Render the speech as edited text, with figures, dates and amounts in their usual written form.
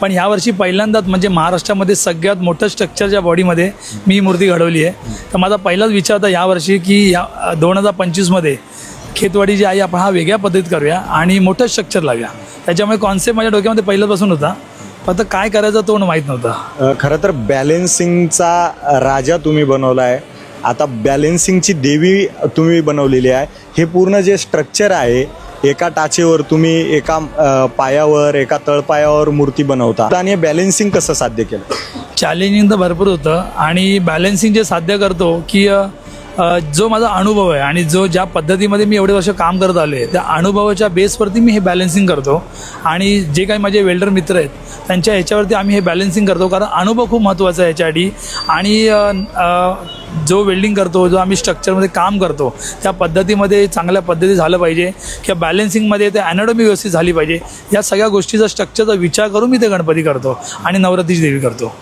पण ह्यावर्षी पहिल्यांदाच म्हणजे महाराष्ट्रामध्ये सगळ्यात मोठं स्ट्रक्चरच्या बॉडीमध्ये मी ही मूर्ती घडवली आहे. तर माझा पहिलाच विचार होता यावर्षी की या 2025मध्ये खेतवाडी जी आहे आपण हा वेगळ्या पद्धतीत करूया आणि मोठं स्ट्रक्चर लावूया. त्याच्यामुळे कॉन्सेप्ट माझ्या डोक्यामध्ये पहिल्यापासून होता, फक्त काय करायचं तो माहीत नव्हता. खरं तर बॅलेन्सिंगचा राजा तुम्ही बनवला आहे, आता बॅलेन्सिंगची देवी तुम्ही बनवलेली आहे. हे पूर्ण जे स्ट्रक्चर आहे एका टाचेवर तुम्ही एका पायावर एका तळपायावर मूर्ती बनवता आणि हे बॅलेन्सिंग कसं साध्य केलं? चॅलेंजिंग तर भरपूर होतं आणि बॅलेन्सिंग जे साध्य करतो की जो माझा अनुभव आहे आणि जो ज्या पद्धतीमध्ये मी एवढे वर्ष काम करत आलो आहे त्या अनुभवाच्या बेसवरती मी हे बॅलेन्सिंग करतो. आणि जे काही माझे वेल्डर मित्र आहेत त्यांच्या ह्याच्यावरती आम्ही हे बॅलेन्सिंग करतो, कारण अनुभव खूप महत्त्वाचा आहे याच्यासाठी. आणि जो वेल्डिंग करतो, जो आम्ही स्ट्रक्चरमध्ये काम करतो त्या पद्धतीमध्ये चांगल्या पद्धती झालं पाहिजे किंवा बॅलेन्सिंगमध्ये ते ॲनाटॉमी व्यवस्थित झाली पाहिजे. या सगळ्या गोष्टीचा स्ट्रक्चरचा विचार करून मी ते गणपती करतो आणि नवरात्रीची देवी करतो.